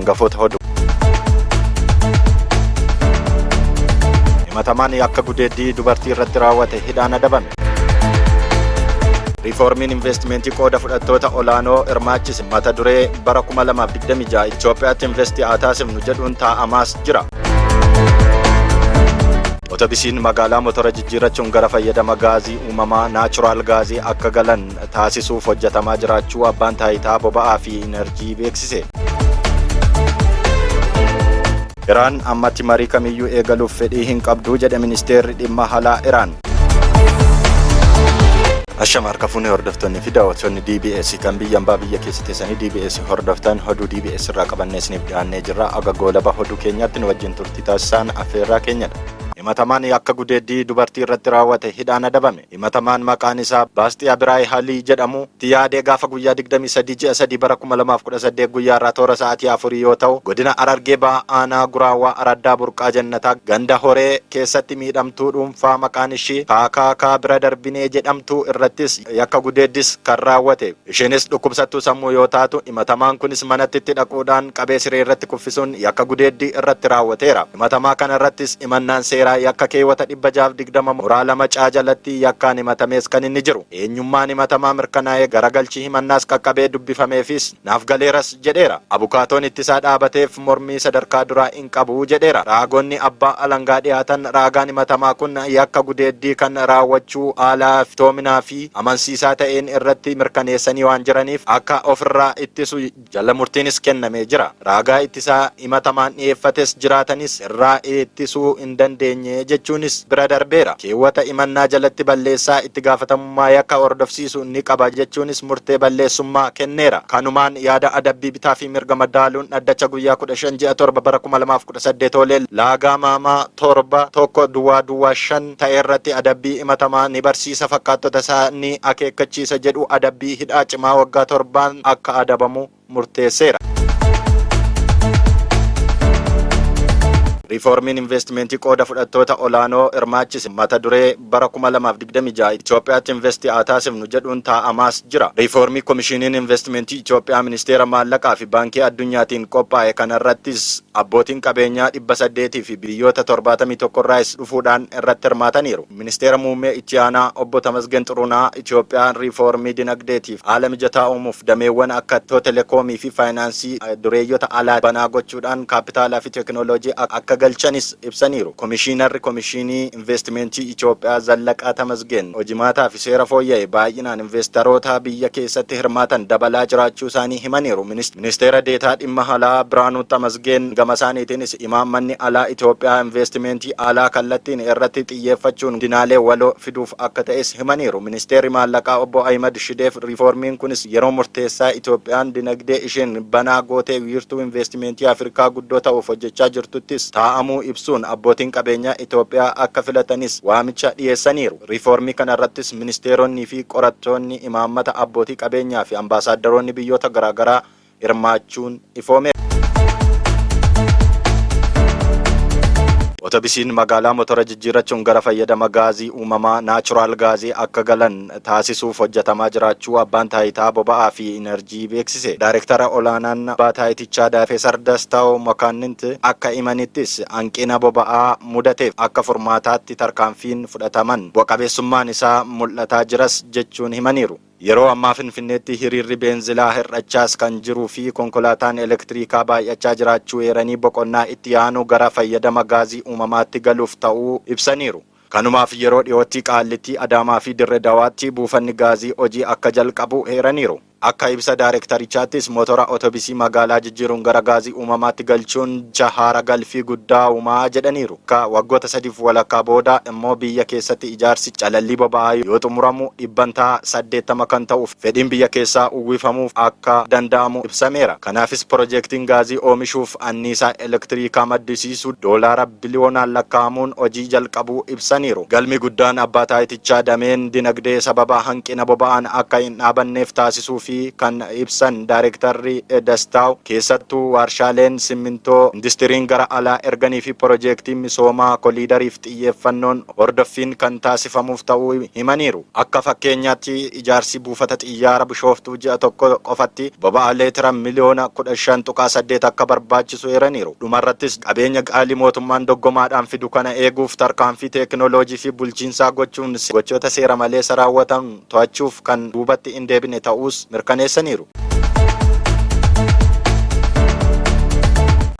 hangafoota hodhu. Himatamaan akka gudeeddii dubartii irratti raawwate hidhaan adabame. Riiformiin investimentii qooda fudhattoota olaanoo hirmaachise mata duree bara 2026 Itoophiyaatti investii haa taasifnu jedhuun taa'amaas jira. Otobisiin magaalaa motora jijjiirrachuun gara fayyadama gaazii uumamaa naachuraal gaazii akka galan taasisuuf hojjetamaa jiraachuu abbaan taayitaa boba'aa fi inerjii beeksise. Iraan ammatti marii kamiyyuu eegaluuf fedhii hin qabdu jedhe ministeerri dhimma alaa Iraan. Ashama harka fuunee hordoftoonni fi daawwattoonni DBS kan biyya keessa teessanii DBS hordoftan hoduu DBS irraa qabannee isiniif dhiyaannee jirra. Aga goolaba hoduu keenyaatti nu wajjin turtii taasisaan affeerraa keenyadha. Himatamaan akka gudeeddii dubartii irratti raawwate hidhaan adabame. Himatamaan maqaan isaa Baastiyaa Biraay Halii jedhamu tiyaadee gaafa guyyaa 23 ji'a 3 bara 2018 guyyaa irraa toora sa'aatii 4 yoo ta'u godina Harargee Bahaa aanaa Guraawaa Araddaa Burqaa Jannataa ganda horee keessatti miidhamtuu dhuunfaa maqaan ishii Kaakaakaa Bira Darbinee jedhamtu irrattis yakka gudeeddis kan raawwate. Isheenis dhukkubsattuu sammuu yoo taatu himatamaan kunis manatti itti dhaquudhaan qabee siree irratti kuffisuun yakka gudeeddii irratti raawwateera. Himatamaa kana irrattis imannaan seeraa yakka keewwata 620 muraa lama jalatti yakkaan himatamees kan inni jiru. Eenyummaan himatamaa mirkanaa'ee garagalchii himannaas qaqqabee dubbifameefis naaf galeeras jedheera. Abukaatoon ittisaa dhaabateef mormii sadarkaa duraa hin qabu jedheera. Raagonni abbaa alangaa dhiyaatan raagaan himatamaa kun yakka gudeeddii kan raawwachuu haala iftoominaa fi amansiisaa ta'een irratti mirkaneessanii waan jiraniif akka ofirraa ittisu jala murtiinis kennamee jira. Raagaa ittisaa himatamaan dhiyeeffates jiraatanis irraa ittisuu hin dandeenye jechuunis bira darbeera. Keewwata himannaa jalatti balleessaa itti gaafatamummaa yakka hordofsiisu ni qaba jechuunis murtee balleessummaa kenneera. Kanumaan yaada adabbii bitaa fi mirga madaaluun dhaddacha guyyaa 15 ji'a 7 bara 2018 oolee laagaa maamaa 7-1-5 ta'e irratti adabbii himatamaa ni barsiisa fakkaattota isaa ni akeekkachiisa jedhu adabbii hidhaa cimaa waggaa 7 akka adabamu murteesseera. Riiformiin investimentii qooda fudhattoota olaanoo hirmaachise mata duree bara 2026 Itoophiyaatti investii haa taasifnu jedhuun taa'amaas jira. Riiformii Komishiiniin Investimentii Itoophiyaa Ministeera Maallaqaa fi Baankii Addunyaatiin qophaa'e kanarrattis abbootiin qabeenyaa 800 fi biyyoota 71 irraas dhufuudhaan irratti hirmaataniiru. Ministeera Muummee Itti Aanaa Obbo Tamasgen Xurunaa Itoophiyaan riiformii dinagdeetiif haala mijataa uumuuf dameewwan akka Telekoomii fi Faayinaansii dureeyyota alaa banaa gochuudhaan kaapitaalaa fi teekinooloojii akka galchanis ibsaniiru. Komishiinarri Komishiinii Investimentii Itoophiyaa Zallaqaa Tamasgen hojimaataa fi seera fooyya'e baay'inaan investoroota biyya keessatti hirmaatan dabalaa jiraachuu isaanii himaniiru. Ministeera Deetaa Dhimma Alaa Biraanuu Tamasgen gama isaaniitiinis imaammanni alaa Itoophiyaa investimentii alaa kallattiin irratti xiyyeeffachuun dinaalee waloo fiduuf akka ta'es himaniiru. Ministeerri Maallaqaa Obbo Ahimad Shideef riiformiin kunis yeroo murteessaa Itoophiyaan dinagdee isheen banaa gootee wiirtuu investimentii Afrikaa guddoo ta'uuf hojjechaa jirtuttis taa'amuu ibsuun abbootiin qabeenyaa Itoophiyaa akka filatanis waamicha dhiyeessaniiru. Riiformii kanarrattis ministeeronni fi qorattoonni imaammata abbootii qabeenyaa fi ambaasaaddoroonni biyyoota garaagaraa hirmaachuun ifoome. Otobisiin magaalaa motora jijjiirrachuun gara fayyadama gaazii uumamaa naachuraal gaazii akka galan taasisuuf hojjetamaa jiraachuu abbaan taayitaa boba'aa fi inerjii beeksise. Daayirektara olaanaan abbaa taayitichaa Daafeesar Dastaa'oo Makaanninti akka himanittis hanqina boba'aa mudateef akka furmaataatti tarkaanfiin fudhataman bu'a qabeessummaan isaa mul'ataa jiras jechuun himaniiru. Yeroo ammaa Finfinneetti hiriirri beenzilaa hir'achaas kan jiruu fi konkolaataan elektiriikaa baay'achaa jiraachuu eeranii boqonnaa itti aanu gara fayyadama gaazii uumamaatti galuuf ta'uu ibsaniiru. Kanumaaf yeroo dhiyootti Qaallitti, Adaamaa fi Dirree Dawaatti buufanni gaazii hojii akka jalqabu eeraniiru. Akka ibsa daayirektarichaattis motora otobisii magaalaa jijjiiruun gara gaazii uumamaatti galchuun haara galfii guddaa uumaa jedhaniiru. Akka waggoota 3 walakkaa booda immoo biyya keessatti ijaarsi calallii boba'aa yoo xumuramu dhibbantaa 80 kan ta'uuf fedhiin biyya keessaa uwwifamuuf akka danda'amu ibsameera. Kanaafis piroojeektiin gaazii oomishuuf anniisaa elektiriikaa maddisiisu doolaara biliyoonaan lakkaa'amuun hojii jalqabuu ibsaniiru. Galmi guddaan abbaa taayitichaa dameen dinagdee sababa hanqina boba'aan akka hin dhaabanneef taasisuu fi fi kan ibsan Daayirektarri Dastaw keessattuu warshaaleen simmintoo industiriin gara alaa erganii fi piroojeektiin misoomaa koliidariif xiyyeeffannoon hordoffiin kan taasifamuuf ta'uu himaniiru. Akka fakkeenyaatti ijaarsi buufata xiyyaara Bishooftuu ji'a tokko qofatti boba'aa leetira miliyoona 15.8 akka barbaachisu eeraniiru. Dhumarrattis qabeenya qaalii mootummaan doggomaadhaan fidu kana eeguuf tarkaanfii teekinooloojii fi bulchiinsaa gochuun gochoota seera maleessa raawwatan to'achuuf kan duubatti hin deebine ta'uus mirkaneessaniiru.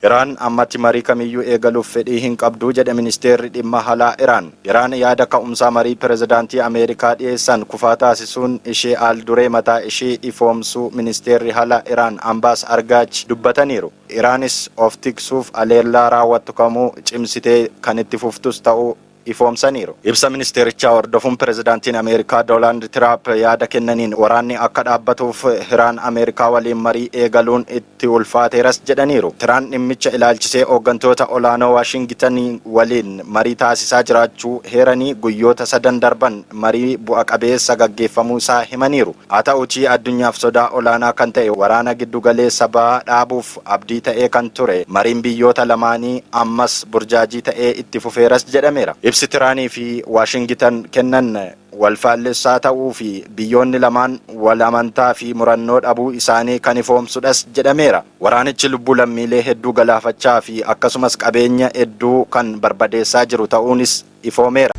Iraan ammatti marii kamiyyuu eegaluuf fedhii hin qabdu jedhe ministeerri dhimma alaa Iraan. Iraan yaada ka'umsaa marii pirezidaantii Ameerikaa dhiyeessan kufaa taasisuun ishee al duree mataa ishee ifoomsuu ministeerri alaa Iraan Ambaas Argaach dubbataniiru. Iraanis of tiksuuf aleellaa raawwattu kamuu cimsitee kan itti fuftus ta'uu ifoomsaniiru. Ibsa ministeerichaa hordofuun pirezidaantiin Ameerikaa Doonaald Tiraamp yaada kennaniin waraanni akka dhaabbatuuf Iraan Ameerikaa waliin marii eegaluun itti ulfaateeras jedhaniiru. Tiraan dhimmicha ilaalchisee hooggantoota olaanoo Waashingitan waliin marii taasisaa jiraachuu heeranii guyyoota 3 darban marii bu'a qabeessa gaggeeffamuu isaa himaniiru. Haa ta'uutii addunyaaf sodaa olaanaa kan ta'e waraana giddugaleessa ba'aa dhaabuuf abdii ta'ee kan ture mariin biyyoota lamaanii ammas burjaajii ta'ee itti fufeeras jedhameera. Ibsi Tiraanii fi Waashingitan kennan walfaallessaa ta'uu fi biyyoonni lamaan wal amantaa fi murannoo dhabuu isaanii kan ifoomsudhas jedhameera. Waraanichi lubbuu lammiilee hedduu galaafachaa fi akkasumas qabeenya hedduu kan barbadeessaa jiru ta'uunis ifoomeera.